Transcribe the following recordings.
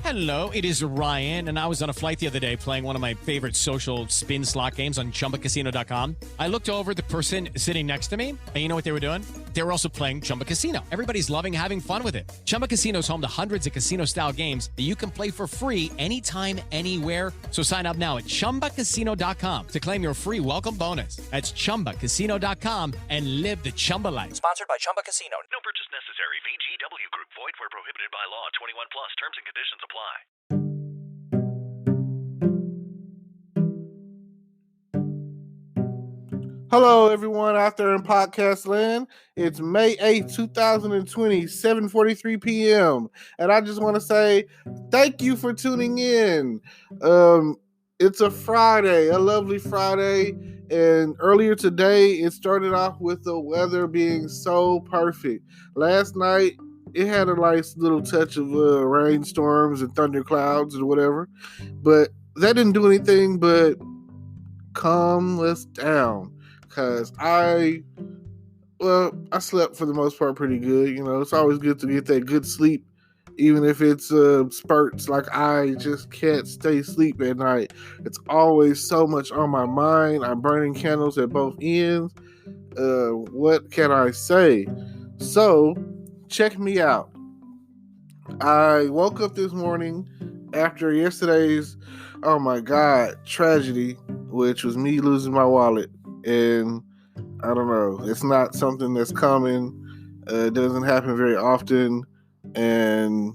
Hello, it is Ryan, and I was on a flight the other day playing one of my favorite social spin slot games on ChumbaCasino.com. I looked over at the person sitting next to me, and you know what they were doing? They were also playing Chumba Casino. Everybody's loving having fun with it. Chumba Casino is home to hundreds of casino-style games that you can play for free anytime, anywhere. So sign up now at ChumbaCasino.com to claim your free welcome bonus. That's ChumbaCasino.com and live the Chumba life. Sponsored by Chumba Casino. No purchase necessary. VGW Group. Void where prohibited by law. 21 plus. Terms and conditions apply. Hello, everyone out there in podcast land. It's May 8th, 2020, 7:43 p.m. And I just want to say thank you for tuning in. It's a Friday, a lovely Friday. And earlier today, it started off with the weather being so perfect. Last night, it had a nice little touch of rainstorms and thunderclouds and whatever. But that didn't do anything but calm us down. Because I slept for the most part pretty good. You know, it's always good to get that good sleep, even if it's spurts. Like, I just can't stay asleep at night. It's always so much on my mind. I'm burning candles at both ends. What can I say? So, check me out. I woke up this morning after yesterday's, oh my God, tragedy, which was me losing my wallet. And I don't know, it's not something that's common. It doesn't happen very often. And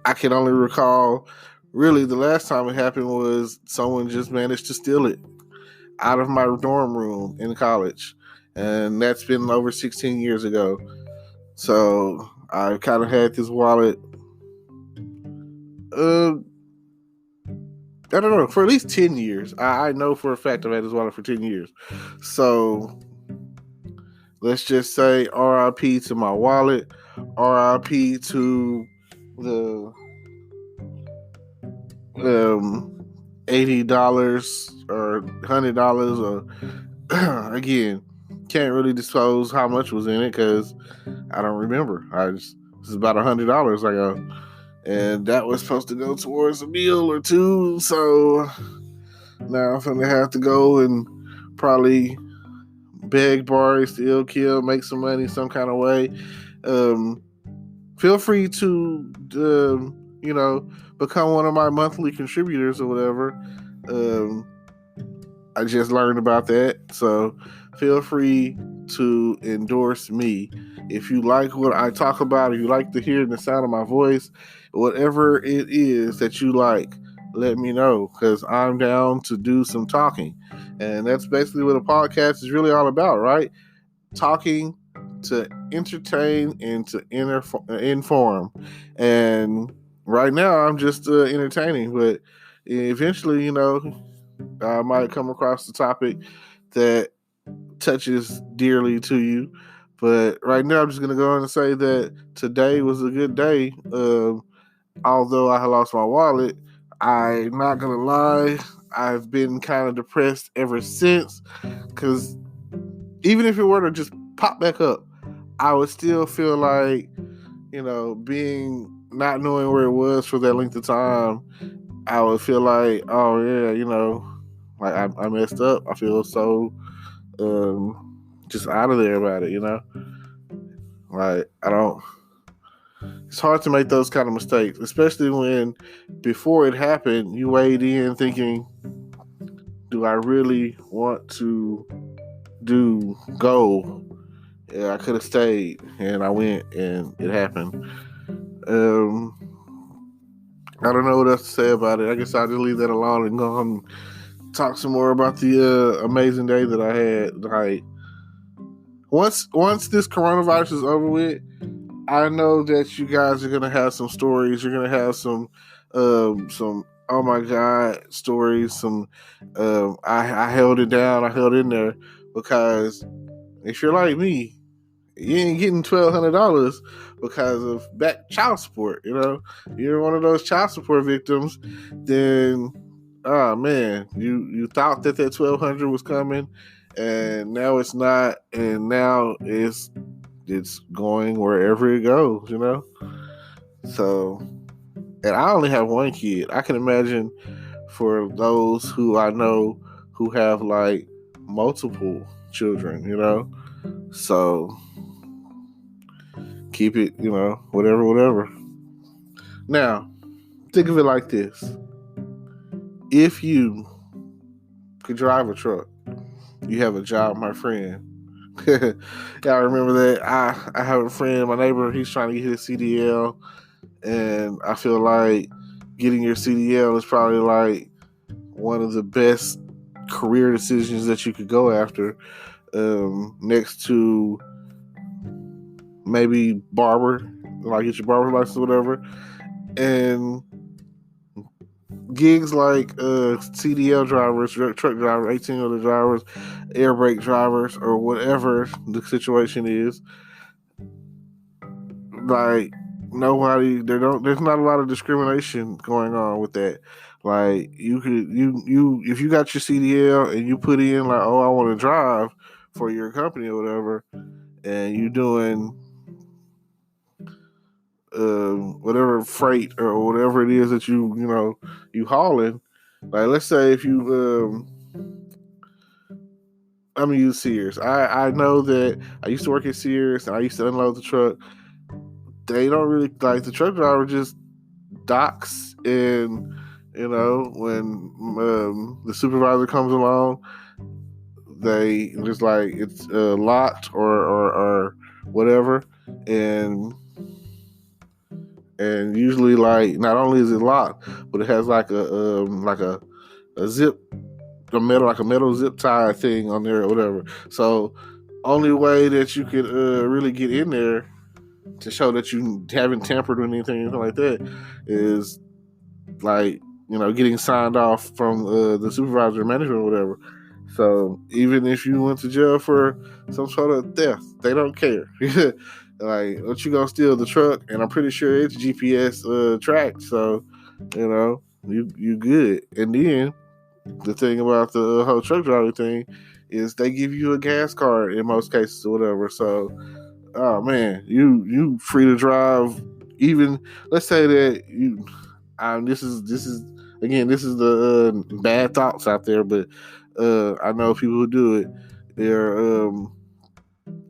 I can only recall, really, the last time it happened was someone just managed to steal it out of my dorm room in college. And that's been over 16 years ago. So I kind of had this wallet, I don't know, for at least 10 years. I know for a fact I've had this wallet for 10 years. So let's just say RIP to my wallet, RIP to the $80 or $100 or again, can't really disclose how much was in it because I don't remember. This is about $100 I got. And that was supposed to go towards a meal or two. So now I'm going to have to go and probably beg, borrow, steal, kill, make some money some kind of way. Feel free to, become one of my monthly contributors or whatever. I just learned about that. So feel free to endorse me. If you like what I talk about, or you like to hear the sound of my voice, whatever it is that you like, let me know, because I'm down to do some talking. And that's basically what a podcast is really all about, right? Talking to entertain and to inform. And right now, I'm just entertaining, but eventually, I might come across the topic that touches dearly to you. But right now, I'm just going to go on and say that today was a good day. Although I had lost my wallet, I'm not going to lie, I've been kind of depressed ever since. Because even if it were to just pop back up, I would still feel like, not knowing where it was for that length of time, I would feel like, oh yeah, like I messed up. I feel so just out of there about it, Like, it's hard to make those kind of mistakes, especially when before it happened, you weighed in thinking, do I really want to go? Yeah, I could have stayed, and I went, and it happened. I don't know what else to say about it. I guess I'll just leave that alone and go on and talk some more about the amazing day that I had. Like, once this coronavirus is over with, I know that you guys are gonna have some stories. You're gonna have some oh my God stories. Some I held it down. I held in there because if you're like me, you ain't getting $1,200 because of back child support. You're one of those child support victims. Then, oh man, you thought that $1,200 was coming, and now it's not, and now it's going wherever it goes. So And I only have one kid. I can imagine for those who I know who have like multiple children, you know. So keep it, you know, whatever. Now, think of it like this. If you could drive a truck, you have a job, my friend. Y'all remember that? I have a friend, my neighbor, he's trying to get his CDL, and I feel like getting your CDL is probably like one of the best career decisions that you could go after, next to maybe barber, like get your barber license or whatever, and gigs like CDL drivers, truck drivers, 18-wheeler drivers, air brake drivers, or whatever the situation is. Like there's not a lot of discrimination going on with that. Like you if you got your CDL and you put in like, oh, I want to drive for your company or whatever, and you doing whatever freight or whatever it is that you hauling. Like let's say if you I'm gonna use Sears. I know that I used to work at Sears and I used to unload the truck. They don't really like the truck driver just docks, and when the supervisor comes along, they just like it's locked or whatever, and usually like not only is it locked, but it has like a zip, a metal zip tie thing on there or whatever. So only way that you could really get in there to show that you haven't tampered with anything like that is like getting signed off from the supervisor or manager or whatever. So even if you went to jail for some sort of theft, they don't care. Like, what you gonna steal the truck? And I'm pretty sure it's GPS tracked, so you good. And then the thing about the whole truck driver thing is they give you a gas card in most cases or whatever. So, oh man, you free to drive. Even let's say that you. This is the bad thoughts out there, but I know people who do it. Their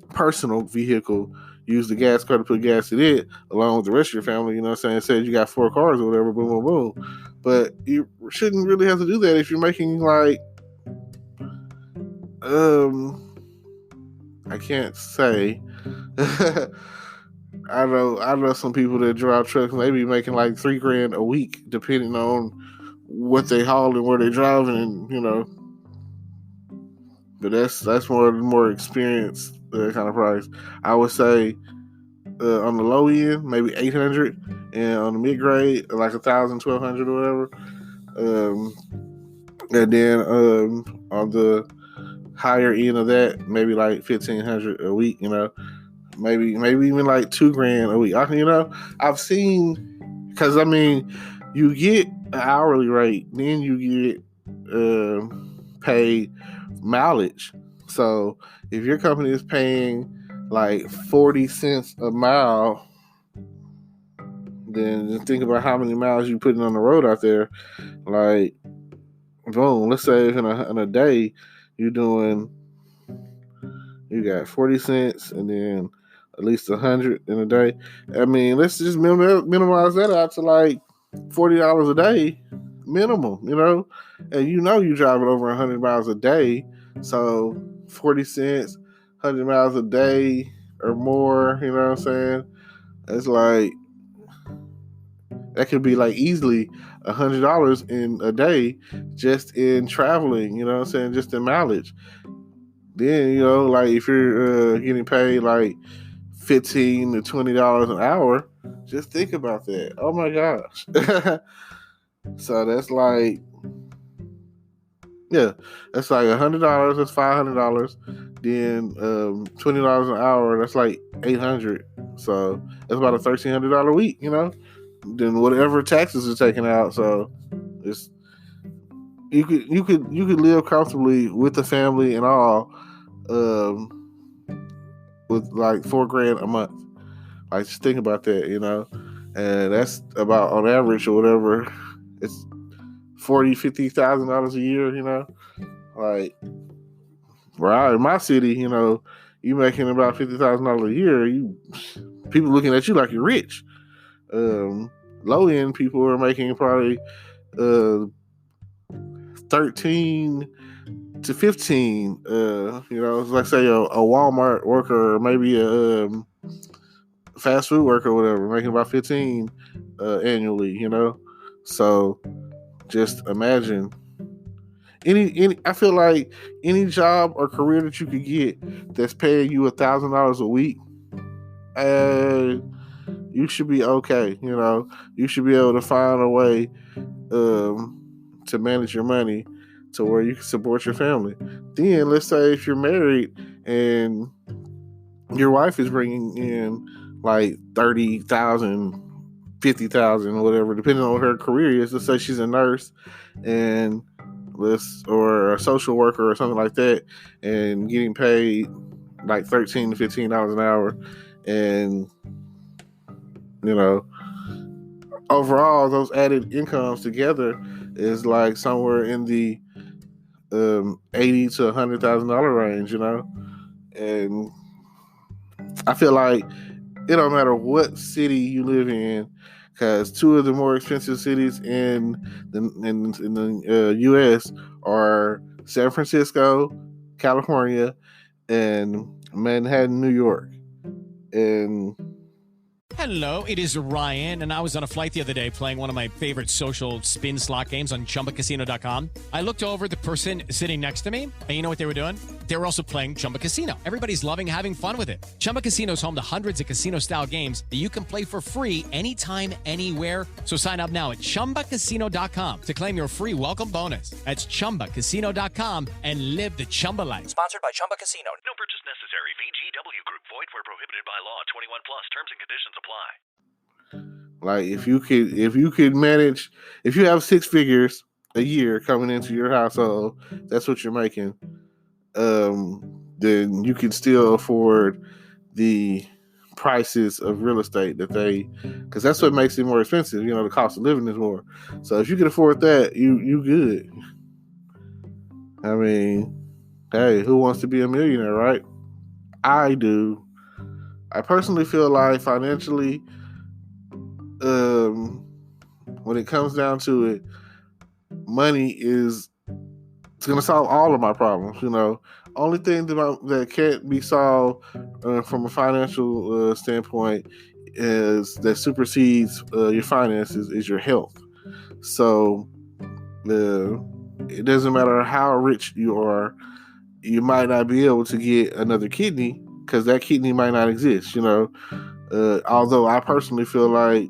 personal vehicle, use the gas card to put gas in it, along with the rest of your family. You know what I'm saying? Say you got 4 cars or whatever, boom, boom, boom. But you shouldn't really have to do that if you're making like, I can't say. I know some people that drive trucks, maybe making like $3,000 a week, depending on what they haul and where they driving, and But that's more experienced kind of price. I would say on the low end, maybe $800, and on the mid grade, like $1,000, $1,200 or whatever. And then on the higher end of that, maybe like $1,500 a week. Maybe even like $2,000 a week. I've seen, because you get an hourly rate, then you get paid mileage. So if your company is paying like 40 cents a mile, then just think about how many miles you're putting on the road out there. Like, boom, let's say in a day you got 40 cents and then at least 100 in a day. Let's just minimize that out to like $40 a day minimum, and you're driving over 100 miles a day. So 40 cents, 100 miles a day or more, you know what I'm saying? It's like, that could be like easily $100 in a day just in traveling, you know what I'm saying? Just in mileage. Then, like if you're getting paid like $15 to $20 an hour, just think about that. Oh my gosh. So that's like, that's like $100, that's $500. Then $20 an hour, that's like $800. So that's about a $1,300 a week, Then whatever taxes are taken out. So it's you could live comfortably with the family and all, with like $4,000 a month. Like, just think about that, and that's about on average or whatever. It's $40,000-$50,000 a year. Like in my city, you making about $50,000 a year. People looking at you like you're rich. Low end people are making probably 13 to 15. Like say a Walmart worker or maybe a fast food worker or whatever, making about 15 annually. So just imagine any. I feel like any job or career that you could get that's paying you $1,000 a week, you should be okay. You should be able to find a way to manage your money to where you can support your family. Then let's say if you're married and your wife is bringing in like 30,000, 50,000, whatever, depending on what her career is. Let's say she's a nurse and or a social worker or something like that, and getting paid like $13 to $15 an hour, and overall those added incomes together is like somewhere in the $80,000 to $100,000 range, and I feel like it don't matter what city you live in, because two of the more expensive cities in the U.S. are San Francisco, California, and Manhattan, New York. And Hello, it is Ryan, and I was on a flight the other day playing one of my favorite social spin slot games on ChumbaCasino.com. I looked over at the person sitting next to me, and you know what they were doing? They were also playing Chumba Casino. Everybody's loving having fun with it. Chumba Casino is home to hundreds of casino-style games that you can play for free anytime, anywhere. So sign up now at ChumbaCasino.com to claim your free welcome bonus. That's ChumbaCasino.com and live the Chumba life. Sponsored by Chumba Casino. No purchase necessary. VGW Group. Void where prohibited by law. 21 plus. Terms and conditions apply. Like if you could manage, if you have 6 figures a year coming into your household, that's what you're making. Then you can still afford the prices of real estate because that's what makes it more expensive. The cost of living is more. So if you can afford that, you good. I mean, hey, who wants to be a millionaire, right? I do. I personally feel like financially, when it comes down to it, money it's going to solve all of my problems. Only thing that can't be solved from a financial standpoint that supersedes your finances is your health. So it doesn't matter how rich you are, you might not be able to get another kidney because that kidney might not exist. Although I personally feel like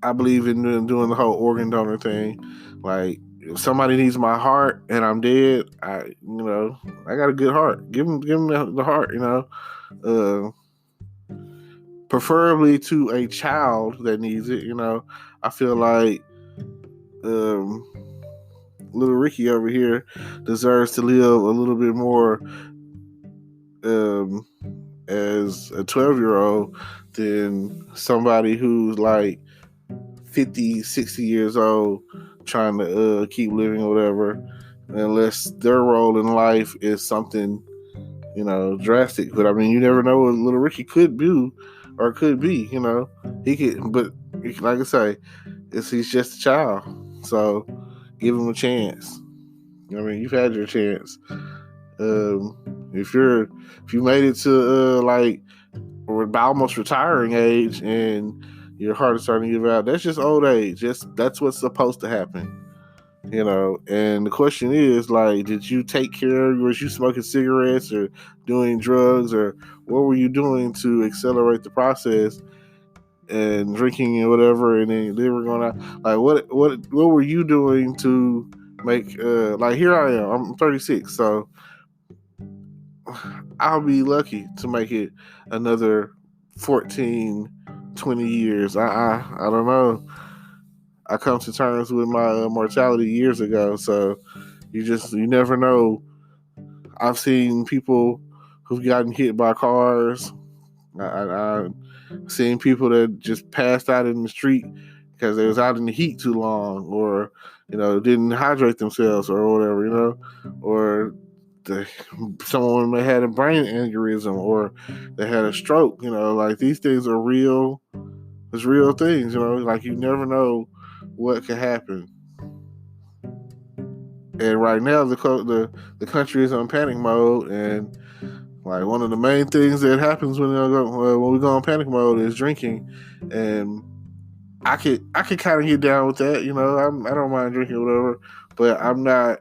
I believe in doing the whole organ donor thing. Like, if somebody needs my heart and I'm dead, I got a good heart. Give them the heart, preferably to a child that needs it. I feel like little Ricky over here deserves to live a little bit more as a 12-year-old than somebody who's like 50, 60 years old trying to keep living or whatever, unless their role in life is something, drastic. But I mean, you never know what little Ricky could do or could be, he could, but like I say, he's just a child. So give him a chance. I mean, you've had your chance. If you made it to like or almost retiring age and your heart is starting to give out, that's just old age. That's what's supposed to happen. And the question is, like, did you take care? Was you smoking cigarettes or doing drugs, or what were you doing to accelerate the process and drinking and whatever, and then your liver going out? Like, what were you doing to make? Like, here I am. I'm 36, so I'll be lucky to make it another 14, 20 years. I don't know. I come to terms with my mortality years ago, so you never know. I've seen people who've gotten hit by cars. Seeing people that just passed out in the street because they was out in the heat too long, or didn't hydrate themselves or whatever, or someone may had a brain aneurysm or they had a stroke. Like these things are real. It's real things. Like you never know what could happen. And right now, the country is on panic mode, and like one of the main things that happens when we go on panic mode is drinking. And I could kind of get down with that. I don't mind drinking or whatever, but I'm not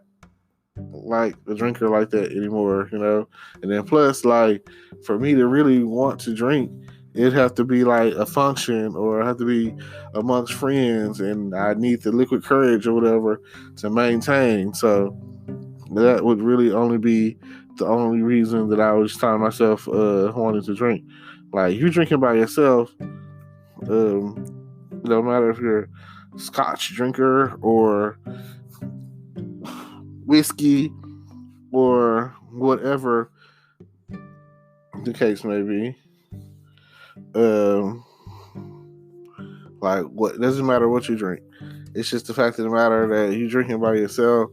like a drinker like that anymore. And then plus, like for me to really want to drink, it'd have to be like a function or have to be amongst friends, and I need the liquid courage or whatever to maintain. So that would really only be the only reason that I was finding myself wanting to drink. Like you're drinking by yourself, no matter if you're a Scotch drinker or whiskey or whatever the case may be. Like what, it doesn't matter what you drink. It's just the fact of the matter that you drinking by yourself.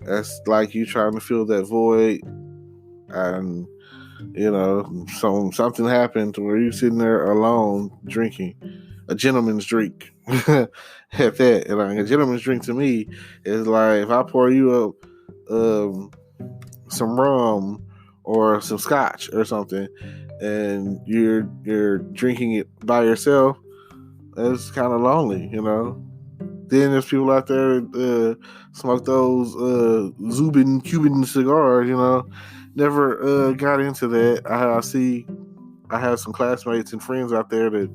That's like you trying to fill that void, and something happened to where you sitting there alone drinking a gentleman's drink. At that, and like a gentleman's drink to me is like if I pour you up some rum or some scotch or something, and you're drinking it by yourself. That's kind of lonely, Then there's people out there that smoke those Zubin Cuban cigars, Never got into that. I have some classmates and friends out there that,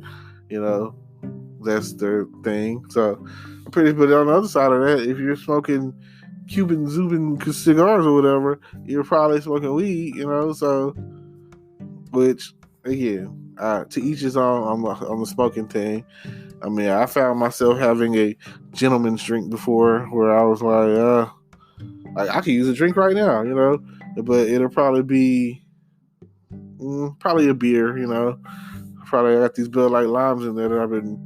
that's their thing. So but on the other side of that, if you're smoking Cuban Zubin cigars or whatever, you're probably smoking weed, so, which, again, to each his own on the smoking thing. I mean, I found myself having a gentleman's drink before where I was like I could use a drink right now, but it'll probably be probably a beer, Probably got these Bud Light Limes in there that I've been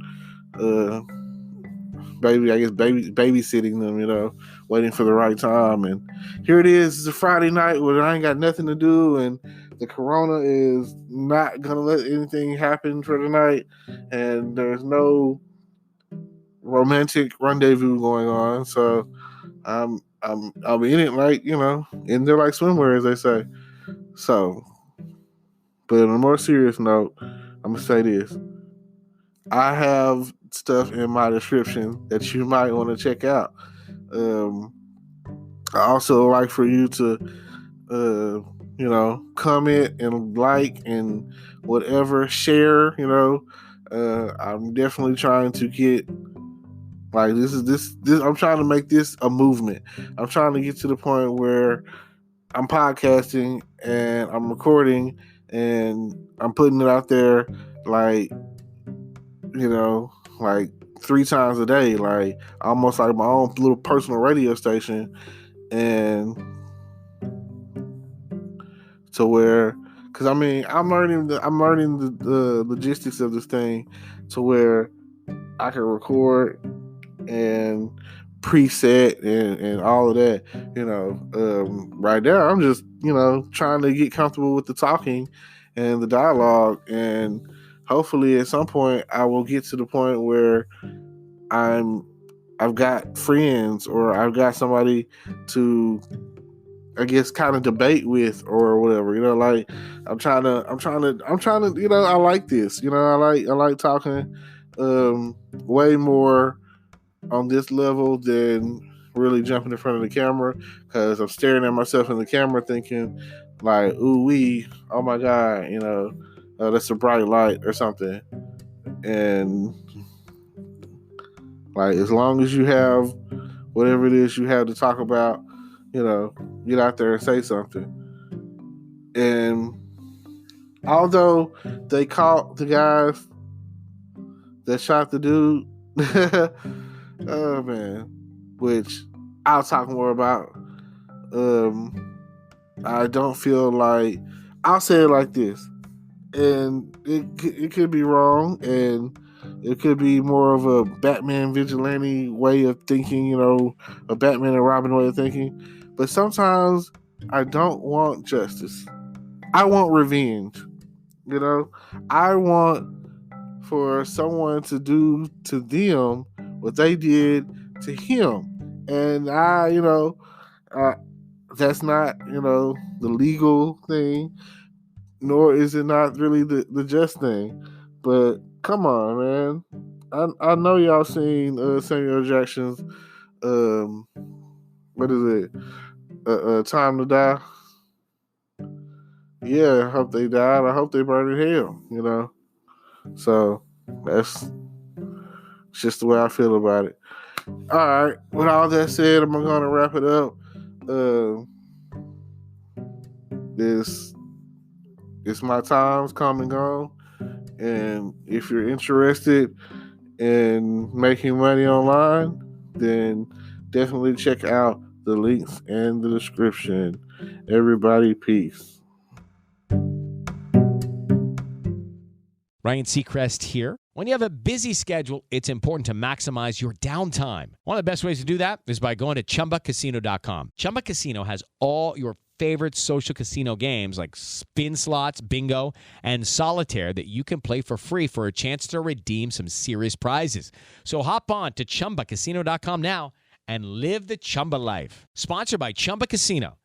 babysitting them, waiting for the right time. And here it is. It's a Friday night where I ain't got nothing to do, and the corona is not gonna let anything happen for the night, and there's no romantic rendezvous going on. So I'll be in it like in there like swimwear, as they say. So, but on a more serious note, I'm gonna say this. I have stuff in my description that you might want to check out. I also like for you to, comment and like and whatever, share. I'm definitely trying to get like this. I'm trying to make this a movement. I'm trying to get to the point where I'm podcasting and I'm recording and I'm putting it out there like 3 times a day, like almost like my own little personal radio station, and to where, because I mean, I'm learning the logistics of this thing to where I can record and preset and all of that. Right now I'm just trying to get comfortable with the talking and the dialogue, and hopefully at some point I will get to the point where I've got friends or I've got somebody to, I guess, kind of debate with or whatever. Like I'm trying to. I like this. I like talking way more on this level than really jumping in front of the camera, because I'm staring at myself in the camera thinking like, ooh wee, oh my god, that's a bright light or something. And like, as long as you have whatever it is you have to talk about, get out there and say something. And although they caught the guys that shot the dude, oh man, which I'll talk more about. I don't feel like, I'll say it like this. and it could be wrong, and it could be more of a Batman vigilante way of thinking, you know, a Batman and Robin way of thinking. But sometimes I don't want justice. I want revenge. You know, I want for someone to do to them what they did to him. And that's not, the legal thing, nor is it not really the just thing. But come on, man. I know y'all seen Samuel Jackson's, what is it? Time to Die. Yeah, I hope they died. I hope they burned in hell, So that's just the way I feel about it. All right. With all that said, I'm going to wrap it up. It's my time's come and gone. And if you're interested in making money online, then definitely check out the links in the description. Everybody, peace. Ryan Seacrest here. When you have a busy schedule, it's important to maximize your downtime. One of the best ways to do that is by going to ChumbaCasino.com. Chumba Casino has all your favorite social casino games like spin slots, bingo, and solitaire that you can play for free for a chance to redeem some serious prizes. So hop on to ChumbaCasino.com now and live the Chumba life. Sponsored by Chumba Casino.